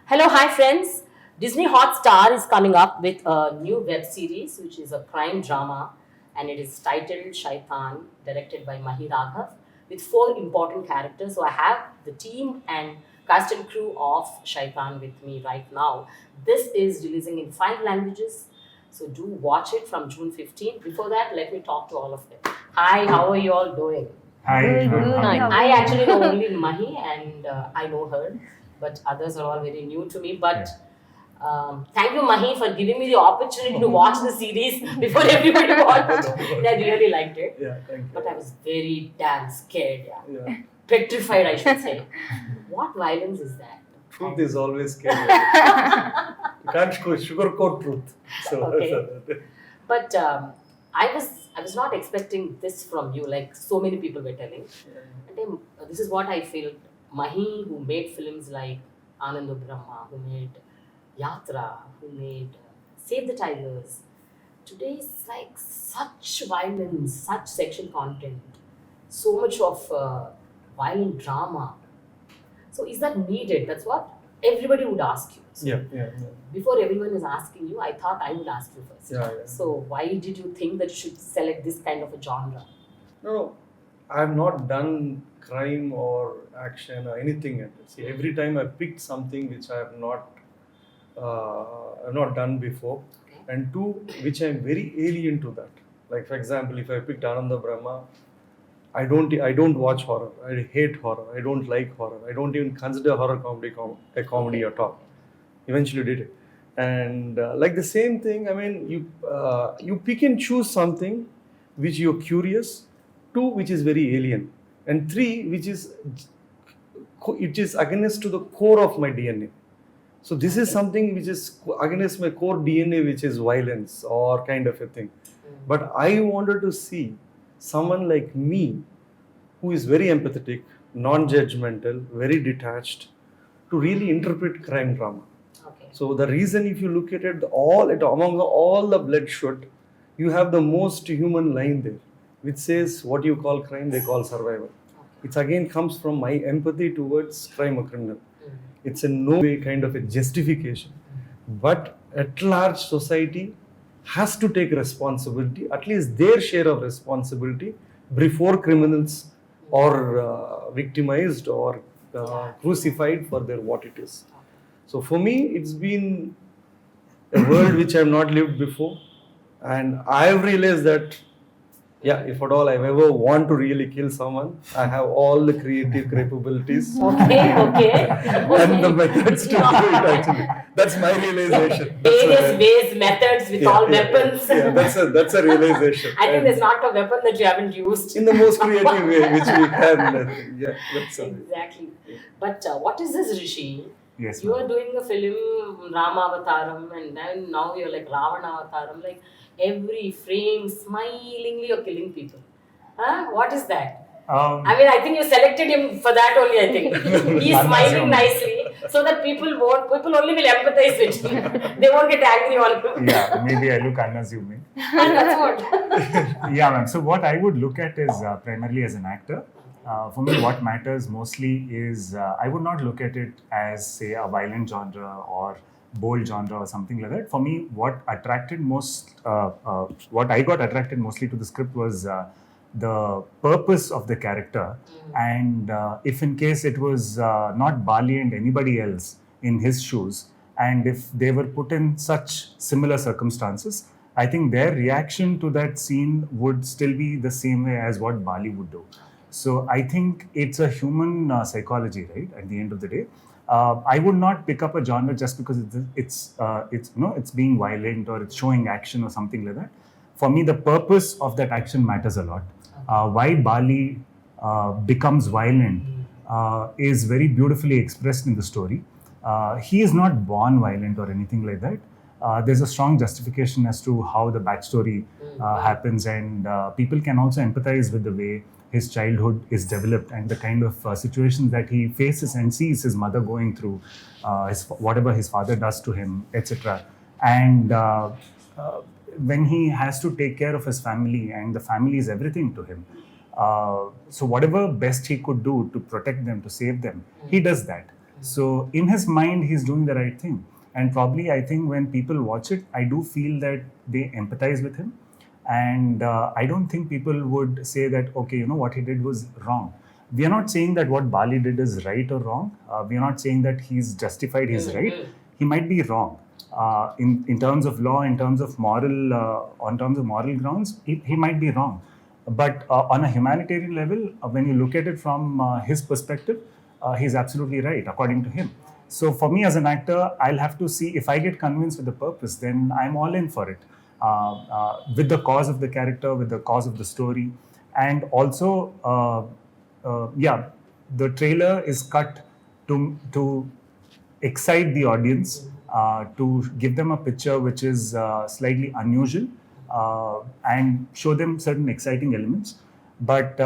Hello, hi friends. Disney Hotstar is coming up with a new web series which is a crime drama and it is titled Shaitan, directed by Mahi Raghav with four important characters. So I have the team and cast and crew of Shaitan with me right now. This is releasing in 5 languages. So do watch it from June 15th. Before that, let me talk to all of them. Hi, how are you all doing? Hi. Good. I actually know only Mahi and I know her, but others are all very new to me. But thank you, Mahi, for giving me the opportunity to watch the series before everybody watched it. I really liked it. Yeah, thank you. But I was very damn scared. Yeah. Petrified, I should say. What violence is that? Truth is always scary. You can't sugarcoat truth. So, Okay. But I was not expecting this from you, like so many people were telling. And then, this is what I feel. Mahi, who made films like Anand Brahma, who made Yatra, who made Save the Tigers. Today is like such violence, such sexual content, so much of violent drama. So is that needed? That's what everybody would ask you. So yeah. before everyone is asking you, I thought I would ask you first. Yeah. So why did you think that you should select this kind of a genre? No, I have not done crime or action or anything yet. See, every time I picked something which I have not done before, Okay. and two, which I am very alien to that. Like for example, if I picked Ananda Brahma, I don't watch horror. I hate horror. I don't like horror. I don't even consider horror comedy a comedy at all. Eventually did it, and like the same thing. I mean, you pick and choose something which you're curious, two which is very alien, and three which is it is against to the core of my DNA. So this is something which is against my core DNA, which is violence or kind of a thing. But I wanted to see someone like me who is very empathetic, non-judgmental, very detached, to really interpret crime drama. Okay. So the reason, if you look at it, among all the bloodshed, you have the most human line there, which says what you call crime, they call survival. It again comes from my empathy towards crime or criminal. It's in no way kind of a justification, but at large society has to take responsibility, at least their share of responsibility, before criminals are victimized or crucified for their what it is. So for me, it's been a world which I have not lived before, and I have realized that, yeah, if at all I ever want to really kill someone, I have all the creative capabilities Okay. and the methods to do it. Actually, that's my realization. Various ways, methods with all weapons. Yeah, that's a realization. I think there's not a weapon that you haven't used. In the most creative way, which we can. Yeah, that's it. Exactly. But what is this, Rishi? Yes, You ma'am. are doing a film Rama Avataram, and then now you're like Ravana Avataram. Like every frame, smilingly you're killing people. Huh? What is that? I mean, I think you selected him for that only. I think he's smiling nicely, so that people only will empathize with him. They won't get angry on him. Yeah, maybe I look unassuming. That's what. Yeah, ma'am. So what I would look at is primarily as an actor. For me, what matters mostly is I would not look at it as, say, a violent genre or bold genre or something like that. For me, what I got attracted mostly to the script was the purpose of the character, and if in case it was not Bali and anybody else in his shoes, and if they were put in such similar circumstances, I think their reaction to that scene would still be the same way as what Bali would do. So I think it's a human psychology, right? At the end of the day, I would not pick up a genre just because it's being violent or it's showing action or something like that. For me, the purpose of that action matters a lot. Why Bali becomes violent is very beautifully expressed in the story. He is not born violent or anything like that. There's a strong justification as to how the backstory happens, and people can also empathize with the way his childhood is developed and the kind of situations that he faces and sees his mother going through, whatever his father does to him, etc. And when he has to take care of his family, and the family is everything to him. So whatever best he could do to protect them, to save them, he does that. So in his mind, he's doing the right thing. And probably, I think when people watch it, I do feel that they empathize with him. And I don't think people would say that, okay, what he did was wrong. We are not saying that what Bali did is right or wrong. We are not saying that he's justified his right. He might be wrong. In terms of law, in terms of moral, on terms of moral grounds, he might be wrong. But on a humanitarian level, when you look at it from his perspective, he's absolutely right, according to him. So for me as an actor, I'll have to see if I get convinced with the purpose, then I'm all in for it. With the cause of the character, with the cause of the story, and also, the trailer is cut to excite the audience, to give them a picture which is slightly unusual, and show them certain exciting elements. But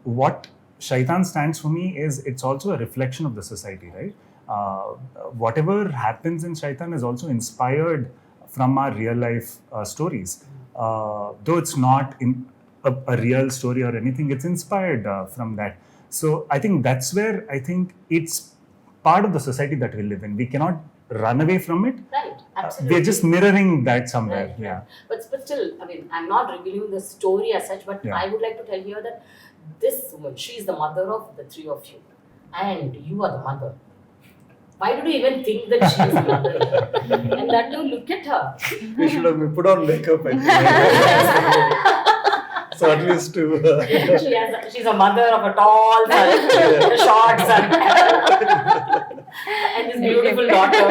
what Shaitan stands for me is it's also a reflection of the society, right? Whatever happens in Shaitan is also inspired from our real life stories. Though it's not in a real story or anything, it's inspired from that. So I think that's where I think it's part of the society that we live in. We cannot run away from it. Right, absolutely. We're just mirroring that somewhere. Right, Yeah. right. But still, I mean, I'm not revealing the story as such, but Yeah. I would like to tell here that this woman, she is the mother of the three of you, and you are the mother. Why did you even think that she is the mother? And that too, look at her. We should have put on makeup, I think. So at least to. She's a mother of a tall son, a short son, and this beautiful daughter.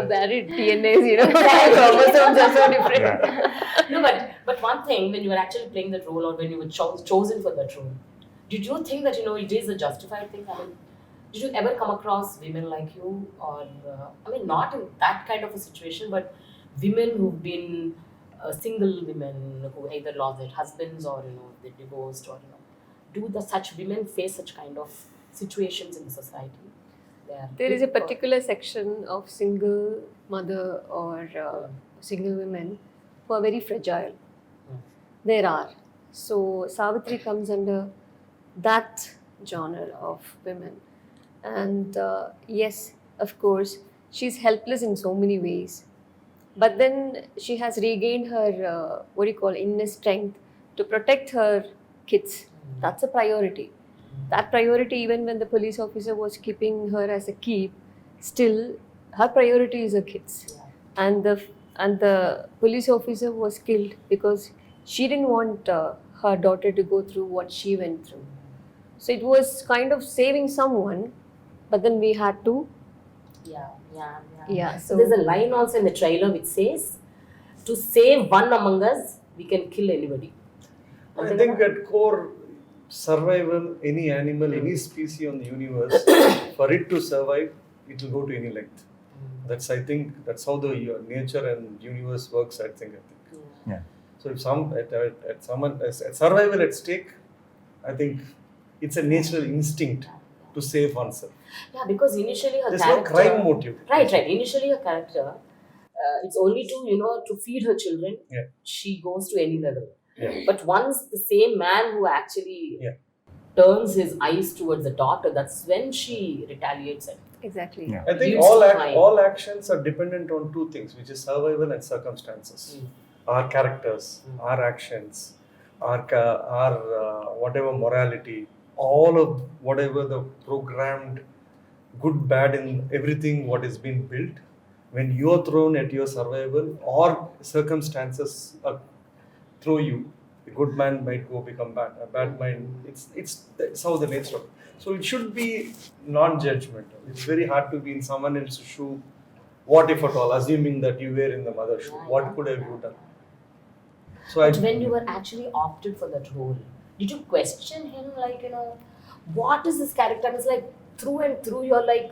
Married DNAs, chromosomes are so different. Yeah. No, but one thing, when you were actually playing that role or when you were chosen for that role, did you think that it is a justified thing? I mean, did you ever come across women like you, or I mean, not in that kind of a situation, but women who've been single women who either lost their husbands or they divorced, or do such women face such kind of situations in the society? There is a particular section of single mother or single women who are very fragile. There are. So Savitri comes under that genre of women. And yes, of course, she's helpless in so many ways. But then she has regained her, inner strength to protect her kids. That's a priority. That priority, even when the police officer was keeping her as a keep, still her priority is her kids. And the police officer was killed because she didn't want her daughter to go through what she went through. So it was kind of saving someone, but then we had to. Yeah. So there's a line also in the trailer which says, "To save one among us, we can kill anybody." I think at core, survival, any animal, any species on the universe, for it to survive, it will go to any length. I think that's how the nature and universe works. I think. Yeah. So if at survival at stake, I think it's a natural instinct to save oneself. Yeah, because initially her There's character. no crime motive. Right. Initially her character, it's only to feed her children. Yeah. She goes to any level. Yeah. But once the same man who actually turns his eyes towards the daughter, that's when she retaliates it. Exactly. Yeah. I think Leads to crime. all actions are dependent on two things, which is survival and circumstances. Our characters, our actions, our whatever morality, all of whatever the programmed good, bad, in everything what is being built, when you are thrown at your survival or circumstances throw you, a good man might go become bad. A bad man, it's how the nature of it. So it should be non-judgmental. It's very hard to be in someone else's shoe. What if at all? Assuming that you were in the mother's shoe, what could have you done? So But when you were actually opted for that role, did you question him, what is this character? It's like through and through you're like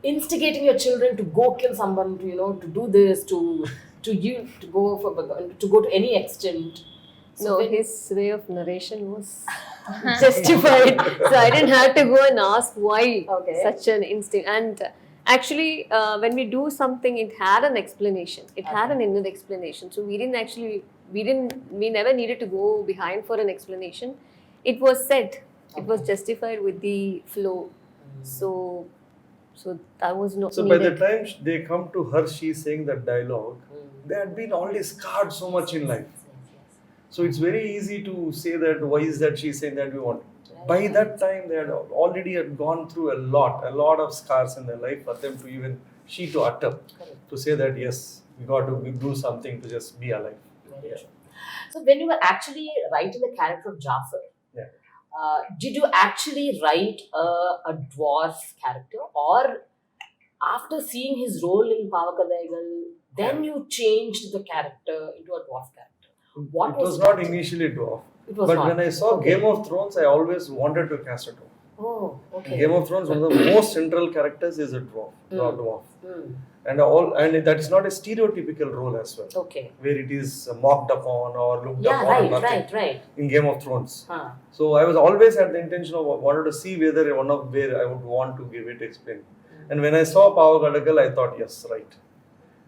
instigating your children to go kill someone, to do this, to go to any extent. So his way of narration was justified. So I didn't have to go and ask why such an instinct. And actually, when we do something, it had an explanation. It had an inner explanation. So we never needed to go behind for an explanation. It was said. It was justified with the flow. So So that was not So by needed. the time they come to her, she's saying that dialogue, they had been already scarred so much in life. So it's very easy to say that why is that she's saying that we want. By that time, they had already had gone through a lot of scars in their life for them to even to utter, to say that yes, we got to do something to just be alive. Very Yeah. true. So when you were actually writing the character of Jafar, Yeah. did you actually write a dwarf character, or after seeing his role in Pavakadaigal, then you changed the character into a dwarf character? What It was that? not initially dwarf. It was But not. when I saw Okay. Game of Thrones, I always wanted to cast a dwarf. Oh, In okay. Game of Thrones, one of the most central characters is a dwarf. Dwarf. Hmm. And that's not a stereotypical role as well, Okay. where it is mocked upon or looked Yeah, upon or right, nothing right. in Game of Thrones. Huh. So I was always had the intention of wanted to see whether one of where I would want to give it explain. And when I saw Power Gadagal, I thought yes, right.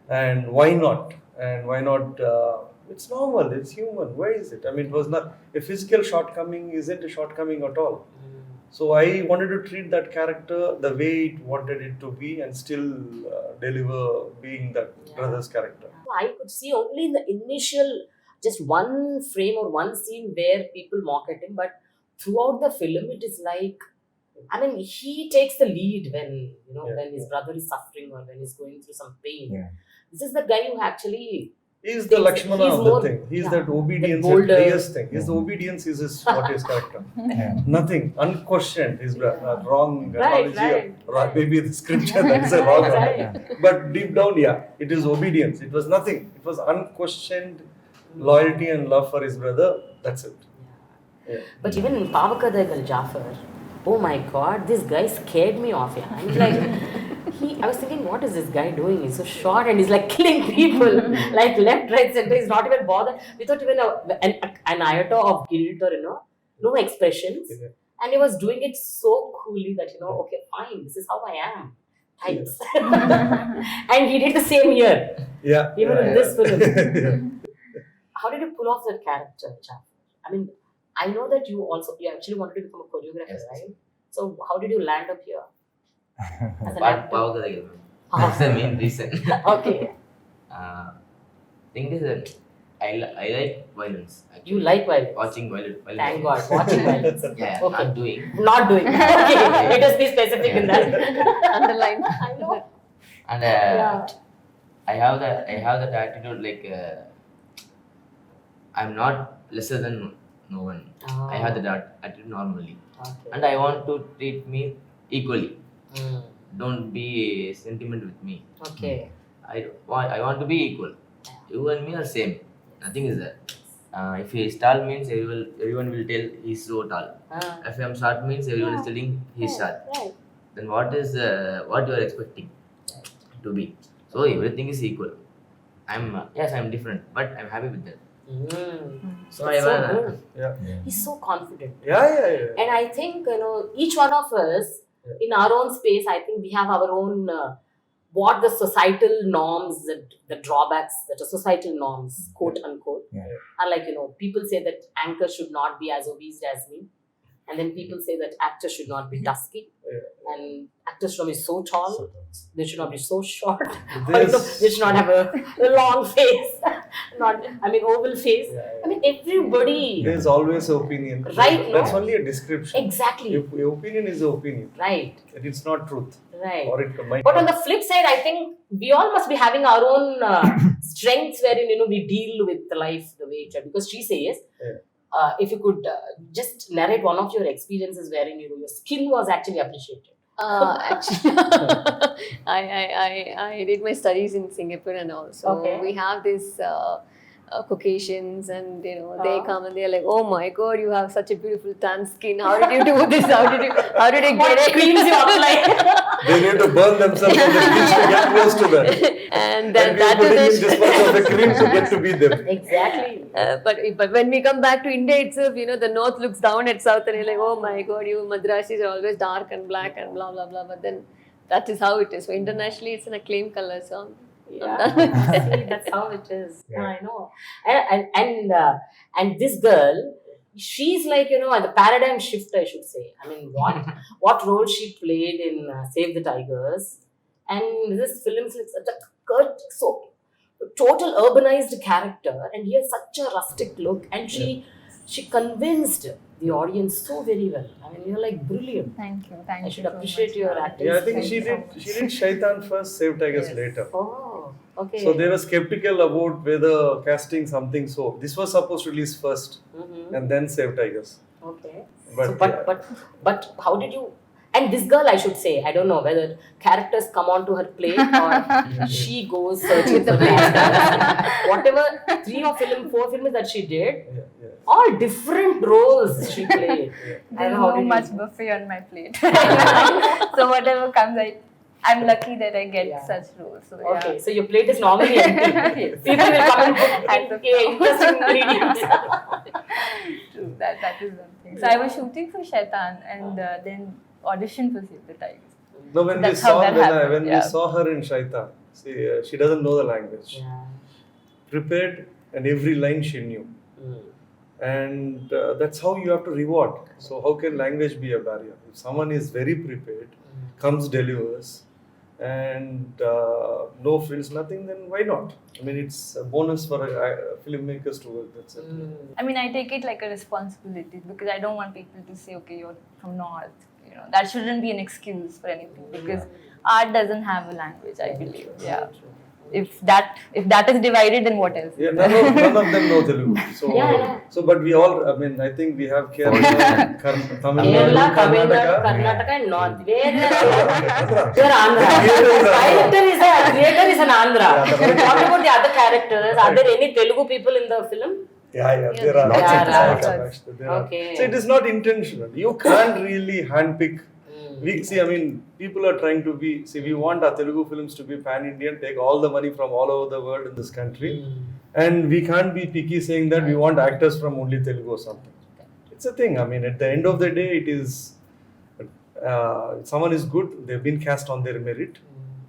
And why not? And why not? It's normal. It's human. Why is it? I mean, it was not a physical shortcoming. Isn't a shortcoming at all. So I wanted to treat that character the way it wanted it to be, and still deliver being that brother's character. I could see only in the initial, just one frame or one scene where people mock at him, but throughout the film, it is like, I mean, he takes the lead when when his brother is suffering or when he's going through some pain. Yeah. This is the guy who actually He's the Lakshmana he's of the more- thing. He's yeah, that obedience, that bolder- the highest thing. His obedience is his character. Yeah. Nothing, unquestioned. His wrong Right, analogy. right. Maybe the scripture that is a wrong one. Right. But deep down, yeah, it is obedience. It was nothing. It was unquestioned loyalty and love for his brother. That's it. Yeah. But even in Pavakadaigal Jafar, oh my god, this guy scared me off. Yeah. I'm like, I was thinking, what is this guy doing? He's so short and he's like killing people, like left, right, center. He's not even bothered without even an iota of guilt or no expressions. Yeah. And he was doing it so coolly that okay, fine, this is how I am. Types. And he did the same here, Yeah. even in this film. Yeah. How did you pull off that character, Jafar? I mean, I know that you actually wanted to become a choreographer, Yes. right? So how did you land up here? As an But actor? Pavakadaigal. That's the main reason. Okay. Thing is that I like violence. Actually. You like violence. Watching violence. Thank God. Watching violence. Yeah, Okay. not doing. Not doing. Okay. Let us be specific in that. Underline. I know. And Yeah. I have that attitude like I'm not lesser than no one. Oh. I have that attitude normally, Okay. and I want to treat me equally. Mm. Don't be sentiment with me. Okay. I want to be equal. You and me are same. Nothing is there. If he is tall means everyone will tell he's so tall. Ah. If I am short means everyone is telling he's short. Right. Then what you are expecting to be? So everything is equal. I'm different, but I'm happy with that. Mm. So That's so good. Yeah. He's so confident. Yeah. And I think, each one of us, in our own space, I think we have our own, what the societal norms, the drawbacks that are societal norms, quote unquote, Yeah. are like, people say that anchor should not be as obese as me. And then people say that actors should not be dusky. And actors should not be so tall. They should not be so short. This- They should not have a long face. Oval face. I mean, everybody. There's always an opinion. Right, That's no? only a description. Exactly. Your opinion is an opinion. Right. It's not truth. Right. Or it might But on not. the flip side, I think we all must be having our own strengths wherein we deal with the life the way it is. Because she says, if you could just narrate one of your experiences wherein your skill was actually appreciated. Actually, I did my studies in Singapore and all. So Okay. we have this Caucasians, and they Uh-huh. come and they're like, "Oh my God, you have such a beautiful tan skin. How did you do this? How did you get What it?" creams you apply? They need to burn themselves on the beach to get close to that. And then And that we're putting in is this much of a cream to get to be them. Exactly. but when we come back to India itself, the north looks down at south and you're like, oh my God, you Madrasis are always dark and black and blah blah blah. But then that is how it is. So internationally, it's an acclaimed color. So Yeah, see, that's how it is. Yeah, I know. And this girl, she's like, the paradigm shift, I should say. I mean, what role she played in Save the Tigers, and this film is like such a so total urbanized character, and he has such a rustic look, and she convinced the audience so very well. I mean, you're like brilliant. Thank you. I should appreciate your acting. Yeah, I think skills. she did Shaitan first, Save Tigers later. Oh, okay. So they were skeptical about whether casting something. So this was supposed to release first, and then Save Tigers. Okay. But, So, but how did you? And this girl, I should say, I don't know whether characters come onto her plate or she goes searching for characters. Whatever 4 films that she did, all different roles she played. There's no much buffet on my plate. So whatever comes, I'm lucky that I get such roles. So yeah. Okay, so your plate is normally empty. People will come and put interesting ingredients. True, that is one thing. So I was shooting for Shaitan and then auditioned for Save the Tigers. No, when That's how that happened, we saw her in Shaitan, see, she doesn't know the language. Yeah. Prepared, and every line she knew. And that's how you have to reward. So how can language be a barrier? If someone is very prepared, comes, delivers, and no frills, nothing, then why not? I mean, it's a bonus for filmmakers to work. That's it. I mean, I take it like a responsibility because I don't want people to say, okay, you're from North. That shouldn't be an excuse for anything because art doesn't have a language, I believe. Yeah. If that is divided, then what else? Yeah, none of them know Telugu. So, but we all, I mean, I think we have Kerala, Tamil Nadu, Karnataka, and North. Where they're Andhra. Creator is an Andhra. What about the other characters? Are there any Telugu people in the film? Yeah, there are lots of There are. Okay. So it is not intentional. You can't really handpick. I mean, people are trying to be. We want our Telugu films to be pan-Indian. Take all the money from all over the world in this country, and we can't be picky saying that we want actors from only Telugu or something. It's a thing. I mean, at the end of the day, it is. If someone is good, they've been cast on their merit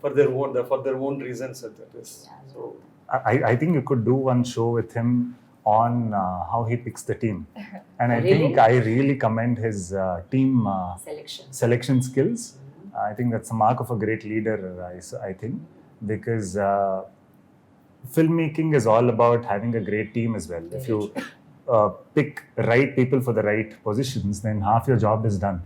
for their own reasons. That is. So I think you could do one show with him on how he picks the team. And I think I really commend his team selection skills. I think that's a mark of a great leader, I think, because filmmaking is all about having a great team as well. If you pick right people for the right positions, then half your job is done.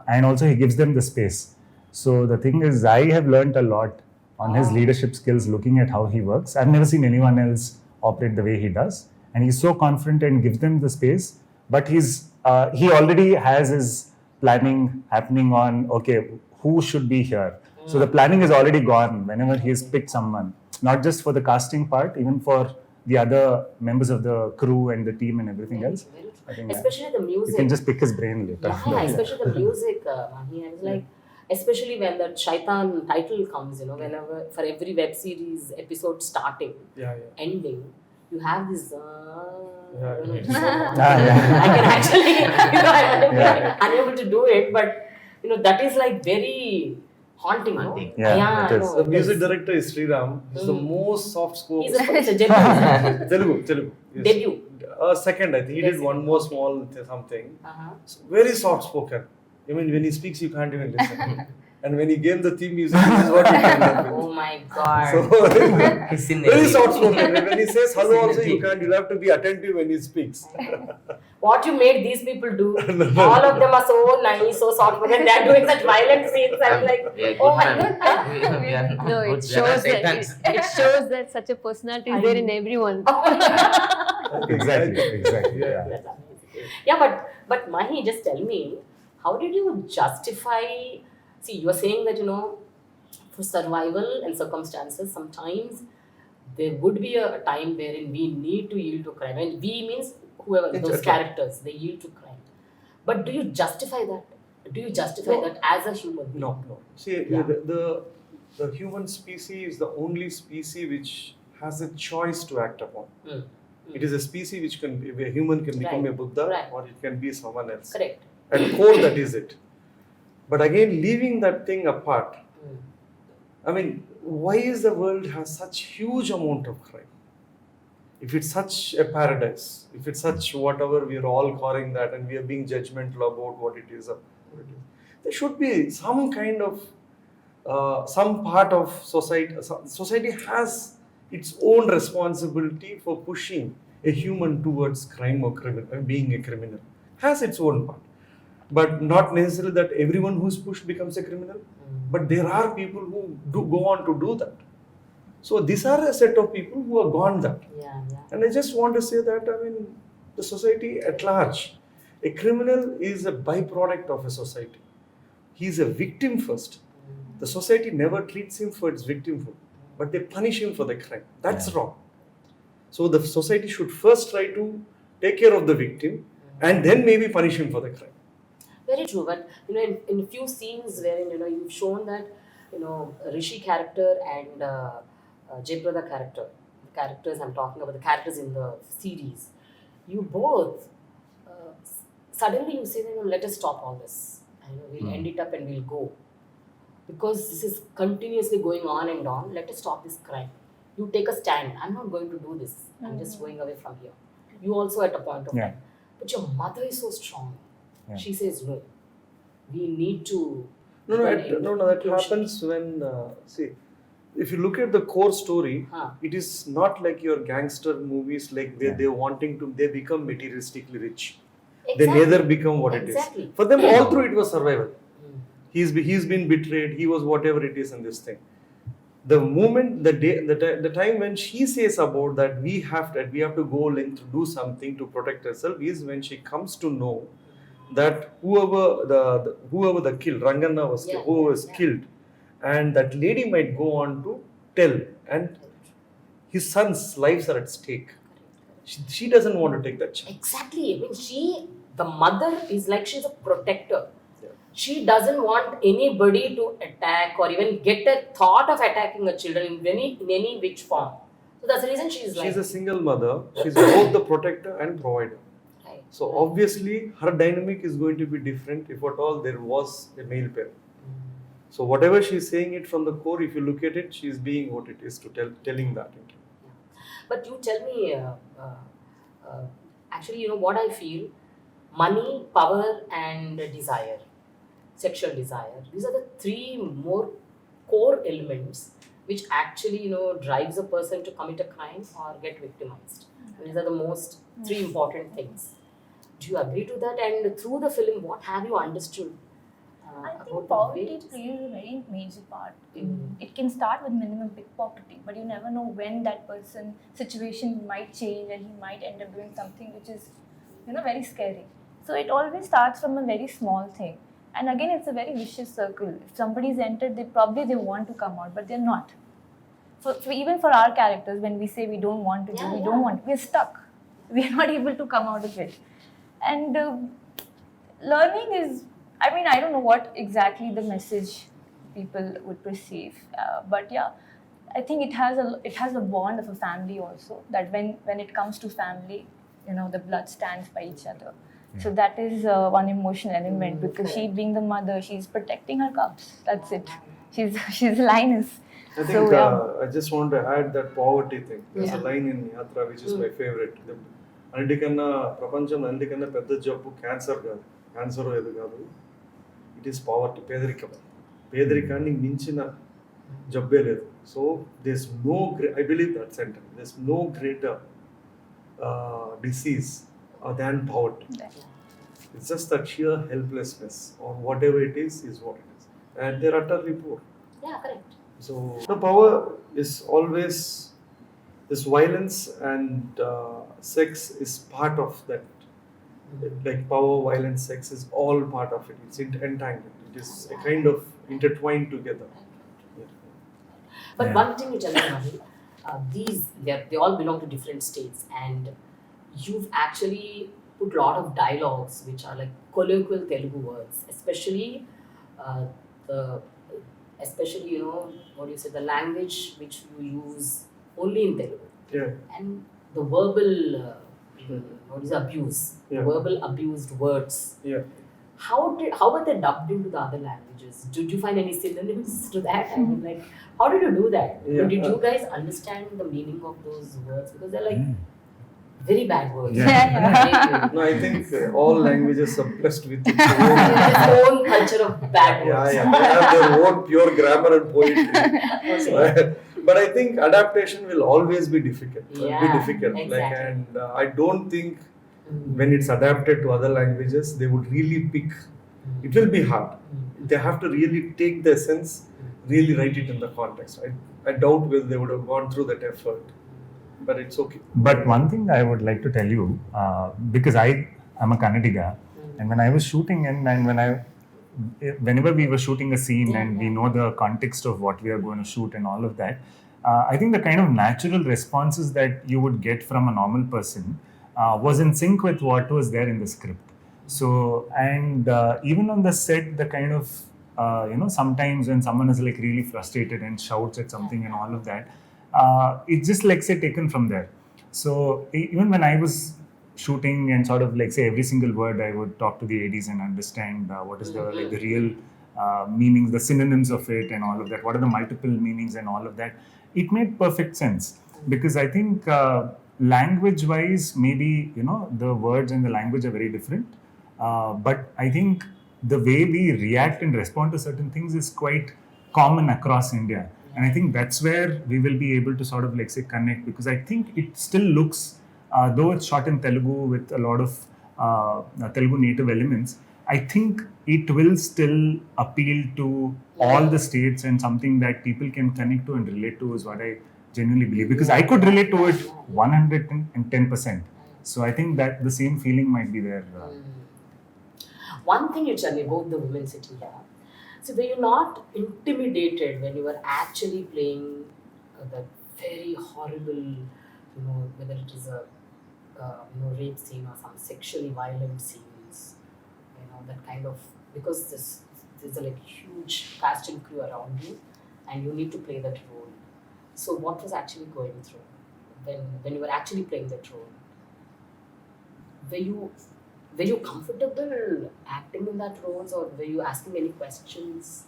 And also he gives them the space. So the thing is, I have learned a lot on his leadership skills looking at how he works. I've never seen anyone else operate the way he does. And he's so confident and gives them the space. But he already has his planning happening on, okay, who should be here? So the planning is already gone whenever he has picked someone. Not just for the casting part, even for the other members of the crew and the team and everything else. I think especially the music. You can just pick his brain later. Yeah, especially the music, Mahi. I was like, especially when the Shaitan title comes, whenever, for every web series episode starting, ending, you have this. I don't know, it's so I can actually, I'm unable to do it, but that is like very haunting. No? Yeah, it is. The music director is Sriram. He's the most soft-spoken. He's a gentleman. Telugu. Yes. Debut. Second, I think he did one more small something. Very soft-spoken. I mean, when he speaks, you can't even listen. And when he gave the theme music, this is what you can listen. Oh my God. So, very soft-spoken. When he says hello also, you'll have to be attentive when he speaks. What you made these people do, all of them are so nice, so soft-spoken, they are doing such violent scenes. I'm like, oh my God. No, it shows that such a personality is there in everyone. Exactly. Yeah, but Mahi, just tell me, how did you justify? See, you are saying that for survival and circumstances, sometimes there would be a time wherein we need to yield to crime, and we means whoever those characters, they yield to crime. But do you justify that? Do you justify that as a human being? No. See, the human species is the only species which has a choice to act upon. It is a species which can be, a human can become a Buddha, or it can be someone else. Correct. At core, that is it. But again, leaving that thing apart, I mean, why is the world has such huge amount of crime? if it's such a paradise, if it's such whatever we are all calling that, and we are being judgmental about what it is, there should be some kind of some part of society. Society has its own responsibility for pushing a human towards crime or criminal, being a criminal. Has its own part, but not necessarily that everyone who's pushed becomes a criminal. But there are people who do go on to do that. So these are a set of people who have gone that. And I just want to say that, I mean, the society at large, a criminal is a byproduct of a society. He's a victim first. The society never treats him for its victimhood, but they punish him for the crime. That's wrong. So the society should first try to take care of the victim and then maybe punish him for the crime. Very true, but in a few scenes wherein you've shown that Rishi character and Jayprada character, the characters I'm talking about, the characters in the series, you both suddenly you say that let us stop all this, and we'll end it up and we'll go, because this is continuously going on and on. Let us stop this crime. You take a stand. I'm not going to do this. I'm just going away from here. You also at a point of time, but your mother is so strong. She says no. We need to. No, that happens when see. If you look at the core story, it is not like your gangster movies, like where they become materialistically rich. Exactly. They neither become what it is. For them, all through it was survival. He's been betrayed. He was whatever it is in this thing. The moment, the time when she says about that we have to go length to do something to protect herself is when she comes to know that whoever the killed, Rangana was killed, who was killed, and that lady might go on to tell, and his son's lives are at stake. She doesn't want to take that chance. Exactly. I mean, the mother is like she's a protector. She doesn't want anybody to attack or even get a thought of attacking her children in any which form. So that's the reason she's a single mother. She's both the protector and provider. Right. So obviously her dynamic is going to be different if at all there was a male parent. So whatever she's saying it from the core, if you look at it, she's being what it is to telling that. But you tell me, actually, what I feel, money, power and desire, sexual desire, these are the three more core elements which actually, drives a person to commit a crime or get victimized. These are the most three important things. Do you agree to that? And through the film, what have you understood? I think poverty plays a very major part. It can start with minimum pickpocketing, but you never know when that person's situation might change and he might end up doing something which is, very scary. So it always starts from a very small thing. And again, it's a very vicious circle. If somebody's entered, they want to come out, but they're not. So even for our characters, when we say we don't want to we're stuck. We're not able to come out of it. And learning is, I don't know what exactly the message people would perceive, but yeah, I think it has a bond of a family also, that when it comes to family, the blood stands by each other. So that is one emotional element, because she being the mother, she's protecting her cubs. That's it. She's a lioness. I think I just want to add that poverty thing. There's a line in Yatra which is my favorite. అన్నిటికన్నా ప్రపంచంలో అన్నిటికన్నా పెద్ద జబ్బు cancer కాదు, cancer ఏది కాదు, it is poverty, పేదరికాన్ని మించిన జబ్బే లేదు. So there's no I believe that sentence, there's no greater disease than poverty. It's just that sheer helplessness or whatever it is what it is, and they're utterly poor. Yeah, correct. So the power is always this violence, and sex is part of that. Like power, violence, sex is all part of it. It's entangled. It is a kind of intertwined together. But one thing you tell me, Mahi, they all belong to different states, and you've actually put a lot of dialogues which are like colloquial Telugu words, especially what do you say, the language which you use only in Telugu. And the verbal abuse, verbal abused words. how were they dubbed into the other languages? Did you find any synonyms to that? I mean, like, how did you do that? Yeah, Did you guys understand the meaning of those words? Because they're like very bad words. Yeah. No, I think all languages are blessed with its Its own culture of bad words. yeah, they have their own pure grammar and poetry. So, but I think adaptation will always be difficult. Yeah, Like, exactly. and I don't think when it's adapted to other languages, they would really pick. It will be hard. They have to really take the essence, really write it in the context. I doubt whether they would have gone through that effort. But it's okay. But one thing I would like to tell you, because I am a Kannadiga, and when I was shooting and whenever we were shooting a scene and we know the context of what we are going to shoot and all of that, I think the kind of natural responses that you would get from a normal person was in sync with what was there in the script. So, and even on the set, the kind of, sometimes when someone is like really frustrated and shouts at something and all of that, it's just like, say, taken from there. So, even when I was shooting and sort of like, say, every single word, I would talk to the ADs and understand what is the real meanings, the synonyms of it and all of that. What are the multiple meanings and all of that? It made perfect sense because I think language-wise, maybe, the words and the language are very different. But I think the way we react and respond to certain things is quite common across India. And I think that's where we will be able to sort of like say connect, because I think it still looks, though it's shot in Telugu with a lot of Telugu native elements, I think it will still appeal to all the states and something that people can connect to and relate to is what I genuinely believe. Because I could relate to it 110%. So I think that the same feeling might be there. One thing you tell me, both the women sitting here. So were you not intimidated when you were actually playing that very horrible, whether it is a rape scene or some sexually violent scenes, that kind of, because there's a like huge cast and crew around you, and you need to play that role. So what was actually going through when you were actually playing that role? Were you comfortable acting in that roles, or were you asking any questions?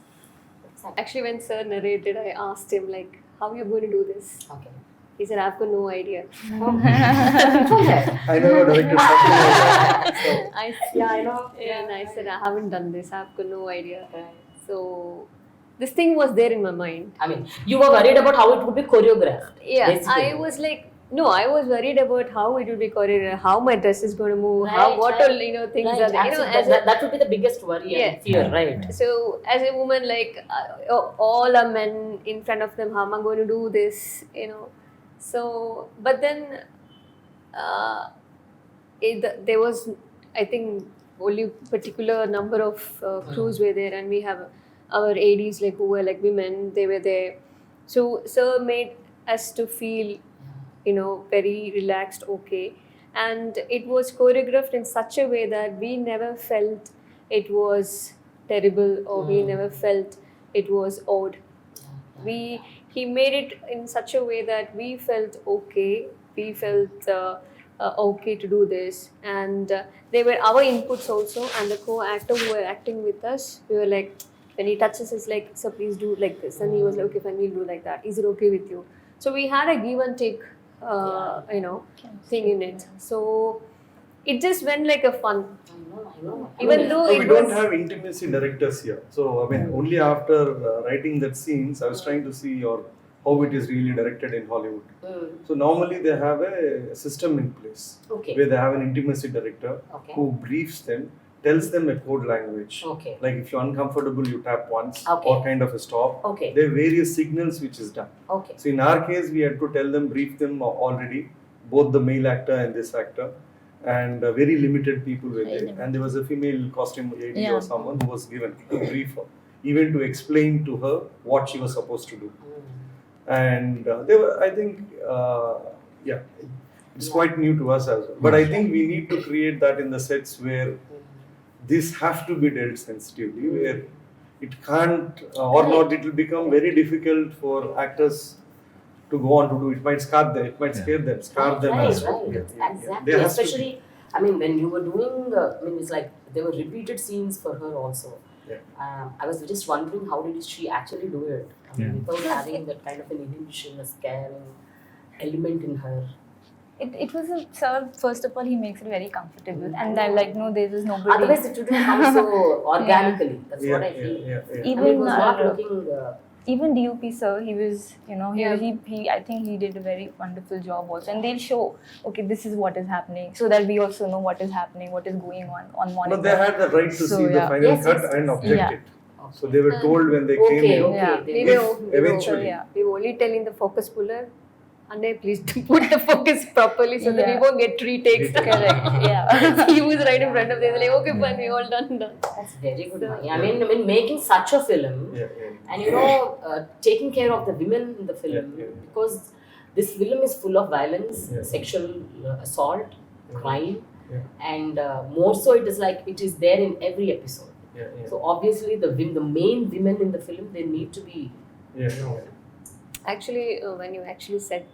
Actually, when Sir narrated, I asked him like, "How are you going to do this?" Okay. He said, "I've got no idea." I never directed something like that. So, I know. And I said, "I haven't done this. I've got no idea." So this thing was there in my mind. I mean, you were worried about how it would be choreographed. Yeah, basically. I was like, no, I was worried about how it will be choreographed, how my dress is going to move, how Right, what right. all things Right, are there. absolutely. That would be the biggest worry and fear, right? So as a woman, like all are men in front of them, how am I going to do this? So but then there was, I think, only particular number of crews were there, and we have our ADs like who were like women. They were there, so Sir made us to feel very relaxed, okay. And it was choreographed in such a way that we never felt it was terrible, or we never felt it was odd. He made it in such a way that we felt okay. We felt okay to do this, and they were our inputs also. And the co-actor who were acting with us, we were like, when he touches us, like, "Sir, please do like this," and he was like, "Okay, fine, we'll do like that. Is it okay with you?" So we had a give and take, thing in it. So it just went like a fun. I know. Even though we it don't was, have intimacy directors here. So, I mean, only after writing that scenes, I was trying to see how it is really directed in Hollywood. So, normally they have a system in place Okay. where they have an intimacy director Okay. who briefs them, tells them a code language. Okay. Like if you're uncomfortable, you tap once Okay. or kind of a stop. Okay. There are various signals which is done. Okay. So, in our case, we had to tell them, brief them already, both the male actor and this actor. And very limited people were there, and there was a female costume AD or someone who was given to brief her, even to explain to her what she was supposed to do. And they were, I think, it's quite new to us as well. But I think we need to create that in the sets where this have to be dealt sensitively, where it can't or not, it will become very difficult for actors to go on to do. It might scar them, it might scare them, scar them Right, as well. right. Yeah. Exactly. There has to be. Especially, I mean, when you were doing, it's like there were repeated scenes for her also. Yeah. I was just wondering how did she actually do it? I mean, Yeah. without having that kind of an inhibition, a scaring element in her. It was a sir. First of all, he makes it very comfortable, and I'm like, no, there is nobody. Otherwise, it wouldn't come so organically. That's what I feel. yeah. I mean, it Even was not looking. even DOP sir, he was, Yeah. he I think he did a very wonderful job also, and they'll show, okay, this is what is happening, so that we also know what is happening, what is going on monitor. No, they had the right to So, see the yeah. final Yes, cut yes, and yes. object Yeah. it. So they were told when they came Okay, in. okay. Yeah. They- Eventually. Yeah. We were only telling the focus puller, Anne, please put the focus properly so that we Yeah. won't get retakes. Correct. Yeah. He was right in front of them. Like, okay, fine, we all done. That's very good. So- Mahi. I mean, making such a film, Yeah. and taking care of the women in the film, Yeah. because this film is full of violence, Yeah. sexual assault, Yeah. crime, Yeah. and more so it is like it is there in every episode. Yeah. So obviously the main women in the film, they need to be. Yeah. Actually, when you actually said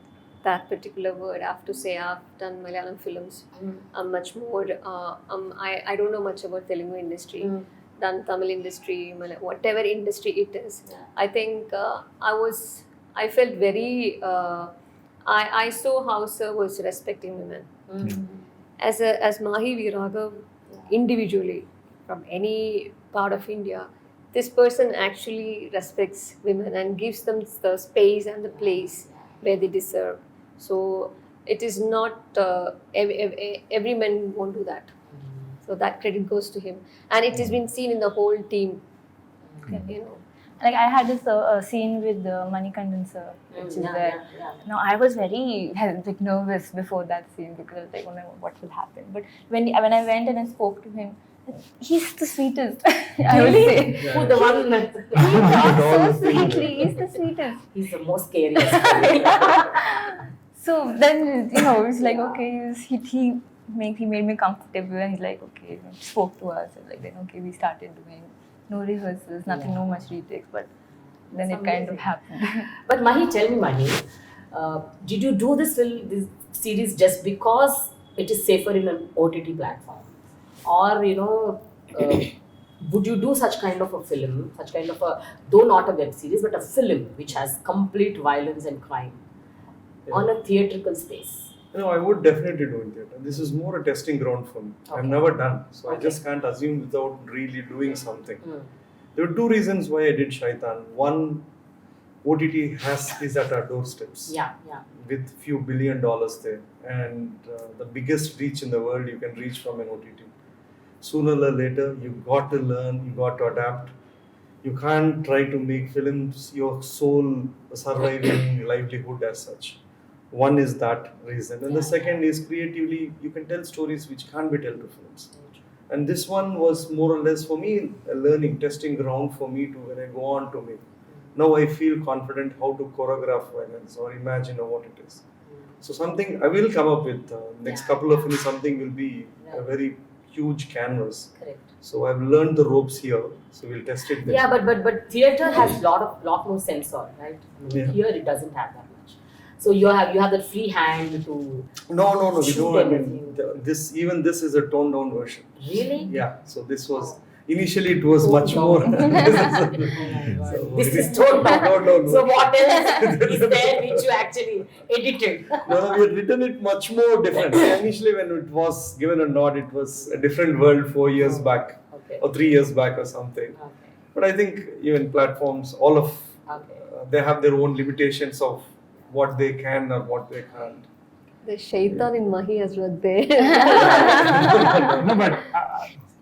that particular word, I have to say I've done Malayalam films. I'm much more, I don't know much about Telugu industry, done Tamil industry, whatever industry it is. Yeah. I think I felt very, I saw how Sir was respecting women. As Mahi V. Raghav, individually, from any part of India, this person actually respects women and gives them the space and the place where they deserve. So it is not, every man won't do that. So that credit goes to him. And it has been seen in the whole team, you know. Like I had this scene with Manikandan sir, which is where. No, I was very like nervous before that scene because I was like, oh no, what will happen? But when I went and I spoke to him, he's the sweetest. I would say. Who the one that He talks so sweetly. He's the sweetest. he's the most scariest. So then it's like okay, he made me comfortable, and he's like okay, spoke to us, and like then okay, we started doing no rehearsals, nothing, no much retakes, but then That's it kind of amazing. happened. But Mahi, tell me, Mahi, did you do this series just because it is safer in an OTT platform, or would you do such kind of a film, such kind of a, though not a web series, but a film which has complete violence and crime on a theatrical space? I would definitely do in theatre. This is more a testing ground for me. I've Okay. never done, so I Okay. just can't assume without really doing something. Mm. There were two reasons why I did Shaitan. One, OTT is at our doorsteps Yeah. with few $1 billion there, and the biggest reach in the world you can reach from an OTT. Sooner or later, you got to learn, you got to adapt. You can't try to make films your sole surviving livelihood as such. One is that reason, and the Yeah. second is creatively you can tell stories which can't be told to films. And this one was more or less for me a learning, testing ground for me to when I go on to make. Now I feel confident how to choreograph violence or imagine what it is. So something I will come up with next Yeah. couple of films. Something will be Yeah. a very huge canvas. Correct. So I've learned the ropes here. So we'll test it. There. Yeah, but theater has lot more sensor, right? I mean, Yeah. Here it doesn't have that much. So you have that free hand to No. We shoot don't. I mean, everything. this is a toned down version. Really? Yeah. So this was initially it was Toned much down. more. Oh my God. This it is toned down. No. So what else is there which you actually edited? No, we had written it much more different. Initially, when it was given a nod, it was a different world 4 years back Okay. or 3 years back or something. Okay. But I think even platforms, all of Okay. they have their own limitations of what they can or what they can't. The Shaitan in Mahi has worked there. No, but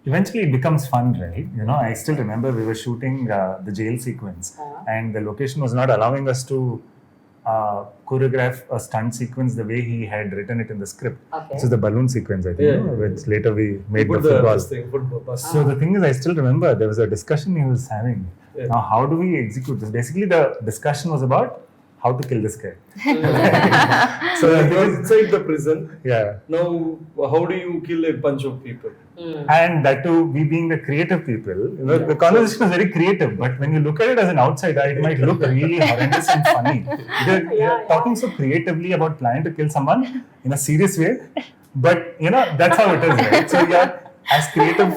eventually it becomes fun, right? I still remember we were shooting the jail sequence, and the location was not allowing us to choreograph a stunt sequence the way he had written it in the script. Okay. So the balloon sequence, I think, Yeah. which later we made the Put football. this thing, football bus. So the thing is, I still remember there was a discussion he was having. Yeah. Now, how do we execute this? Basically, the discussion was about how to kill this guy. So he was inside the prison. Yeah. Now, how do you kill a bunch of people? And that too, we being the creative people, the conversation was very creative. But when you look at it as an outsider, it might look really horrendous and funny. You're talking so creatively about planning to kill someone in a serious way, but that's how it is, right? So as creative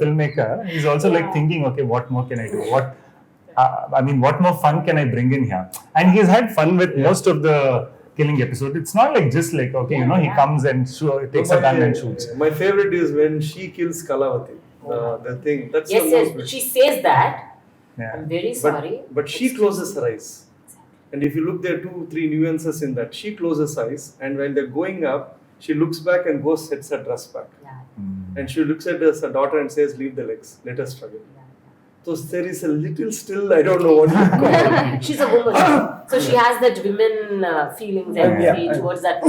filmmaker, he's also like thinking, okay, what more can I do? What more fun can I bring in here? And he's had fun with most of the killing episode. It's not like just like, okay, he comes and takes a gun and shoots. My favorite is when she kills Kalavati. The thing. That's the Yes, most she says that. Yeah. I'm very sorry. But she closes her eyes. And if you look, there are 2-3 nuances in that. She closes her eyes, and when they're going up, she looks back and goes, sets her dress back. Yeah. And she looks at her daughter and says, leave the legs, let us struggle. So there is a little still, I don't know what you call it. She's a woman, so she has that women feelings and Yeah. towards that.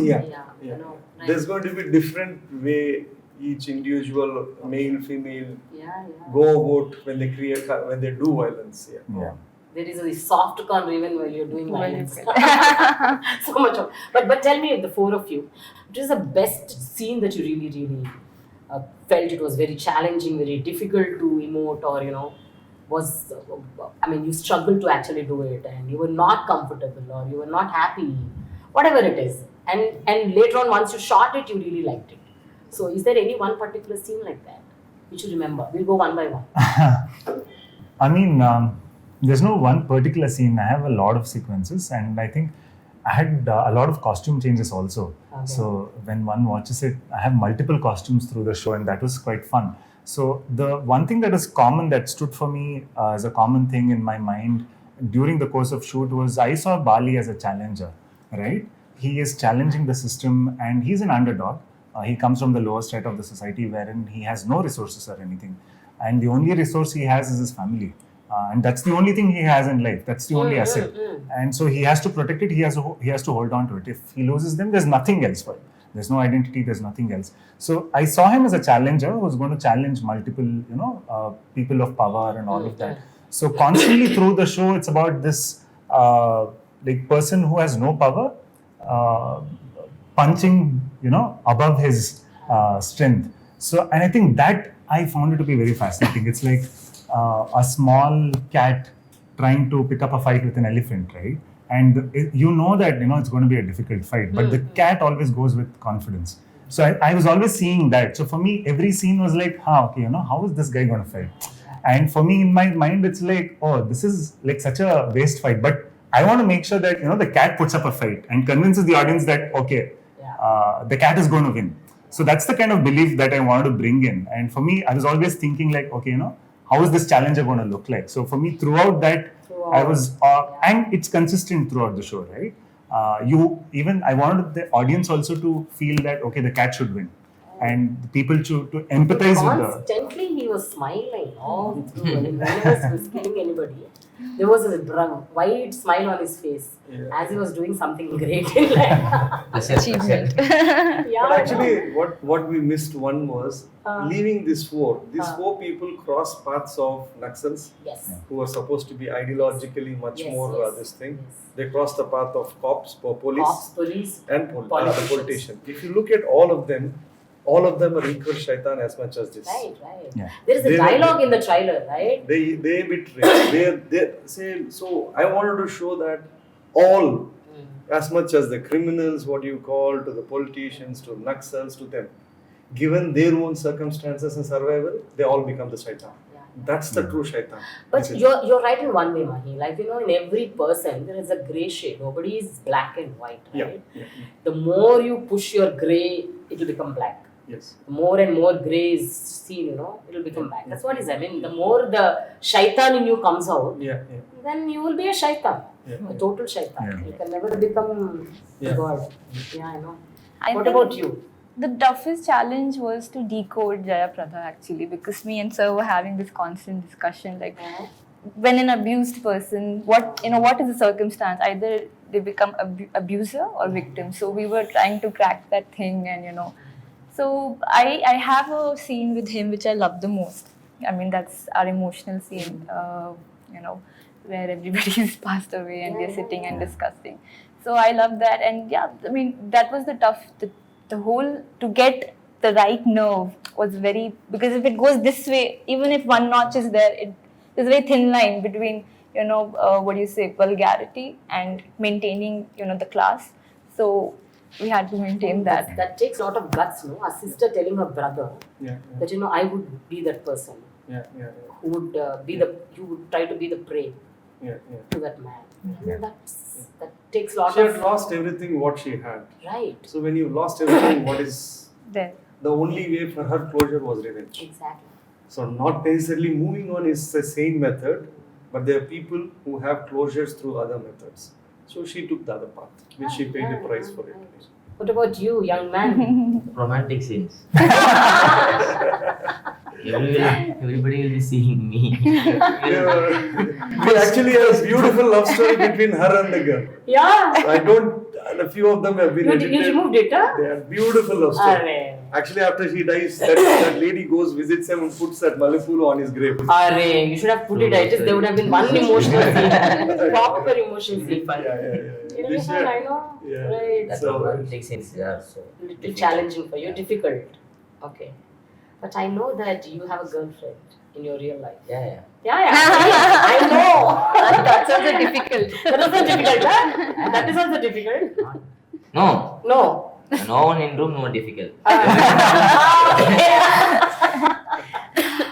Yeah. You know, right. There's going to be different way each individual, male, female, Yeah. go about when they when they do violence. Yeah. There is a soft corner even while you're doing violence. So much of. But tell me, the four of you, which is the best scene that you really felt it was very challenging, very difficult to emote, or was you struggled to actually do it, and you were not comfortable, or you were not happy, whatever it is, and later on once you shot it, you really liked it. So is there any one particular scene like that which you remember? We'll go one by one. There's no one particular scene. I have a lot of sequences, and I think I had a lot of costume changes also. Okay. So when one watches it, I have multiple costumes through the show, and that was quite fun. So the one thing that is common, that stood for me as a common thing in my mind during the course of shoot, was I saw Bali as a challenger, right? He is challenging the system, and he's an underdog. He comes from the lower strata of the society, wherein he has no resources or anything. And the only resource he has is his family. And that's the only thing he has in life. That's the only asset. And so he has to protect it. He has to hold on to it. If he loses them, there's nothing else for him. There's no identity. There's nothing else. So I saw him as a challenger who was going to challenge multiple, people of power and all of that. So constantly through the show, it's about this person who has no power punching, above his strength. So, and I think that I found it to be very fascinating. It's like a small cat trying to pick up a fight with an elephant, right? And that it's going to be a difficult fight, but the cat always goes with confidence. So I was always seeing that. So for me, every scene was like, how is this guy going to fight? And for me, in my mind, it's like, oh, this is like such a waste fight. But I want to make sure that, the cat puts up a fight and convinces the audience that, okay, the cat is going to win. So that's the kind of belief that I wanted to bring in. And for me, I was always thinking like, okay, how is this challenger going to look like? So for me, throughout that, I was, and it's consistent throughout the show, right? I wanted the audience also to feel that, okay, the cat should win. And the people to empathize with the... Constantly he was smiling all through. Whenever he was killing anybody, there was a wide smile on his face as he was doing something great in life. Achievement. Yeah, But actually, what we missed one was leaving these four. These four people cross paths of Naxals, Yes. who are supposed to be ideologically much Yes, more yes, this thing. yes. They cross the path of police, Cops, police, and the politicians. politician. If you look at all of them are equal Shaitan as much as this. Right. Yeah. There is a They- dialogue in the trailer, right? They betray. They say, so I wanted to show that all, as much as the criminals, what you call, to the politicians, to Naxals, to them, given their own circumstances and survival, they all become the Shaitan. Yeah. That's the true Shaitan. But This is- you're right in one way, Mahi. Like, in every person there is a grey shade. Nobody is black and white, right? Yeah. The more you push your grey, it will become black. Yes. The more and more grey is seen, it will become black. That's what it is. I mean, the more the shaitan in you comes out, Yeah. then you will be a shaitan, Yeah. a total shaitan. Yeah. You can never become Yeah. God. Yeah, I know. I What think about you? The toughest challenge was to decode Jaya Pradha actually, because me and Sir were having this constant discussion like, when an abused person, what is the circumstance? Either they become abuser or victim. So we were trying to crack that thing, and So I have a scene with him which I love the most. I mean, that's our emotional scene, where everybody's passed away and we're sitting and discussing. So I love that, and that was the whole, to get the right nerve was very, because if it goes this way, even if one notch is there, there's a very thin line between, vulgarity and maintaining, the class. So we had to maintain that. That takes a lot of guts, no? A sister telling her brother Yeah, that, you know, I would be that person who would you would try to be the prey yeah. to that man. Yeah. That takes a lot She had of lost everything what she had. right. So when you lost everything, what is There. the only way for her closure was revenge. Exactly. So not necessarily moving on is the same method, but there are people who have closures through other methods. So she took the other path, which she paid the price for it. Right. What about you, young man? Romantic scenes. Everybody will be seeing me. We actually have a beautiful love story between her and the girl. Yeah. So a few of them have been You edited. removed it, huh? They are beautiful love story. Arre. Actually, after she dies, that lady goes, visits him and puts that Malipulu on his grave. Arre, you should have put it. I just there would have been one emotional scene, proper emotional scene. You This know, year- I know. Yeah. Right. That So- romantic scenes are so Little difficult. challenging for you, Yeah. difficult. Okay. But I know that you have a girlfriend in your real life. Yeah. Yeah. I know. That's also difficult. That is also difficult, huh? That is also difficult. No. No. No one in room, no difficult.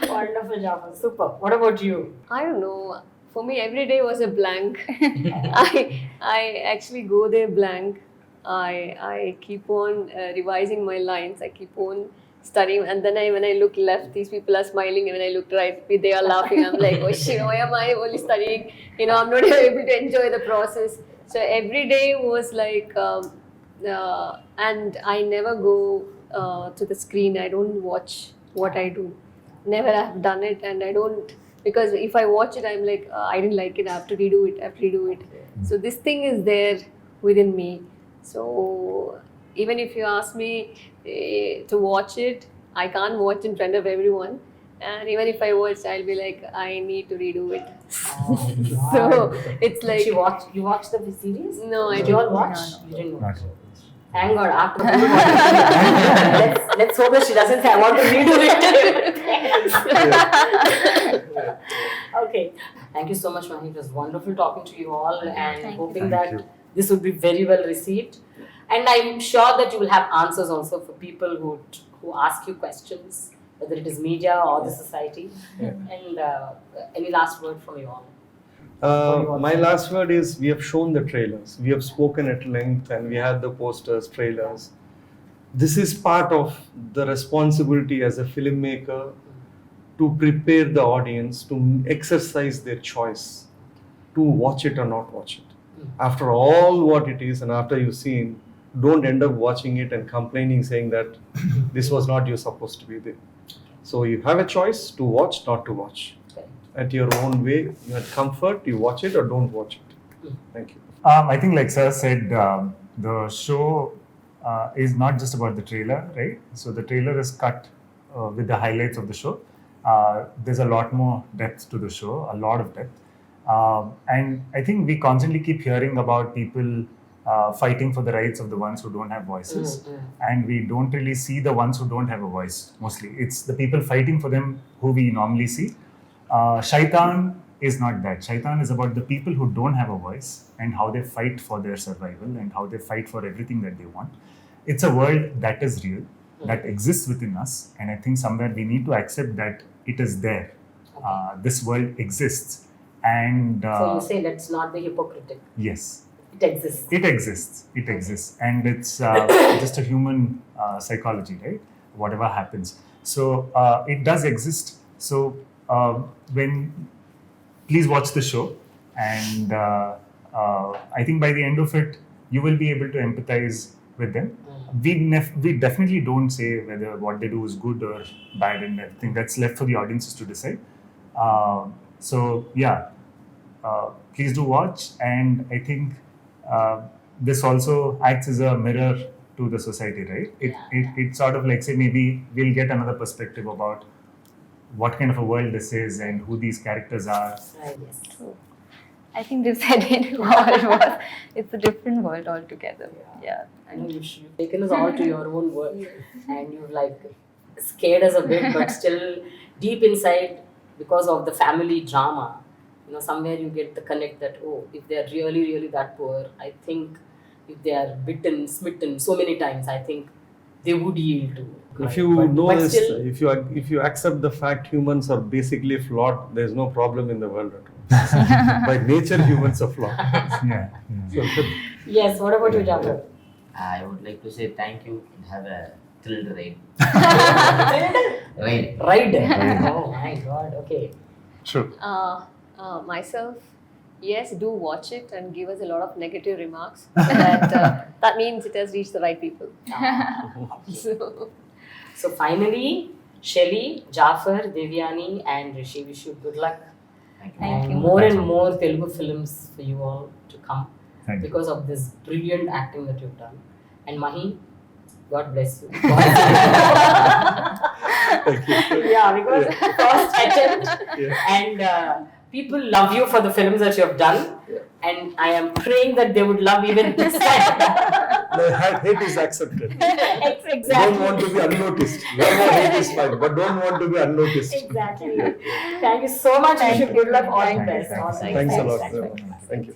Wonderful, Jafar. Super. What about you? I don't know. For me, every day was a blank. I actually go there blank. I keep on revising my lines. I keep on studying, and then when I look left, these people are smiling, and when I look right, they are laughing. I'm like, oh shit, why am I only studying? You know, I'm not able to enjoy the process. So every day was like, and I never go to the screen. I don't watch what I do. Never have done it, and I don't, because if I watch it, I'm like, I didn't like it. I have to redo it. I have to redo it. So this thing is there within me. So even if you ask me to watch it, I can't watch in front of everyone. And even if I watch, I'll be like, I need to redo it. So it's like, You watched the series? No, I Did you all didn't. watch? No, You didn't Not watch. yet. Thank God. After the let's hope that she doesn't say I want to redo it. Okay. Thank you so much, Mahi. It was wonderful talking to you all and Thank you. hoping Thank that you. this would be very well received. And I'm sure that you will have answers also for people who ask you questions, whether it is media or the society. And any last word from you all? My last word is we have shown the trailers. We have spoken at length and we had the posters, trailers. This is part of the responsibility as a filmmaker to prepare the audience to exercise their choice to watch it or not watch it. After all what it is and after you've seen, don't end up watching it and complaining saying that this was not you supposed to be there. So you have a choice to watch, not to watch. Okay. At your own way, you have comfort, you watch it or don't watch it. Thank you. I think, like Sir said, the show is not just about the trailer, right? So the trailer is cut with the highlights of the show. There's a lot more depth to the show, a lot of depth. And I think we constantly keep hearing about people fighting for the rights of the ones who don't have voices. And we don't really see the ones who don't have a voice, mostly. It's the people fighting for them who we normally see. Shaitan is not that. Shaitan is about the people who don't have a voice and how they fight for their survival and how they fight for everything that they want. It's a world that is real, that exists within us, and I think somewhere we need to accept that it is there. This world exists, and So you say let's not be hypocritical. yes, It exists. it exists. It exists, and it's just a human psychology, right? Whatever happens, so it does exist. So when please watch the show, and I think by the end of it, you will be able to empathize with them. We definitely don't say whether what they do is good or bad, and I think that's left for the audiences to decide. So yeah, please do watch, and I think this also acts as a mirror to the society, right? It sort of like say maybe we'll get another perspective about what kind of a world this is and who these characters are. Right, yes. I think they've said it all. It's a different world altogether. Yeah. I know you've taken us all to your own world and you've like scared us a bit, but still deep inside, because of the family drama, somewhere you get the connect that, oh, if they're really, really that poor, I think if they are bitten, smitten so many times, I think they would yield to crime. If you know but this, still, if you accept the fact humans are basically flawed, there is no problem in the world at all. By nature, humans are flawed. Yeah. So, yes. What about you, Jafar? I would like to say thank you and have a thrilled ride. Ride. Ride. Oh my God. Okay. true. Myself, yes, do watch it and give us a lot of negative remarks. That means it has reached the right people. So, So finally, Shelly, Jafar, Devyani, and Rishi, wish you good luck. Thank you. Thank And you. more and more Telugu films for you all to come Thank you. because of this brilliant acting that you've done. And Mahi, God bless you. Thank you. Yeah, because first attempt, Yeah. and people love you for the films that you have done. And I am praying that they would love even this time. The hate is accepted. Exactly. Don't want to be unnoticed. Love or hate is fine, but don't want to be unnoticed. Exactly. Thank you so much. Wish you good luck. All the Thank you. best. All the Thanks a lot. best. Thank you.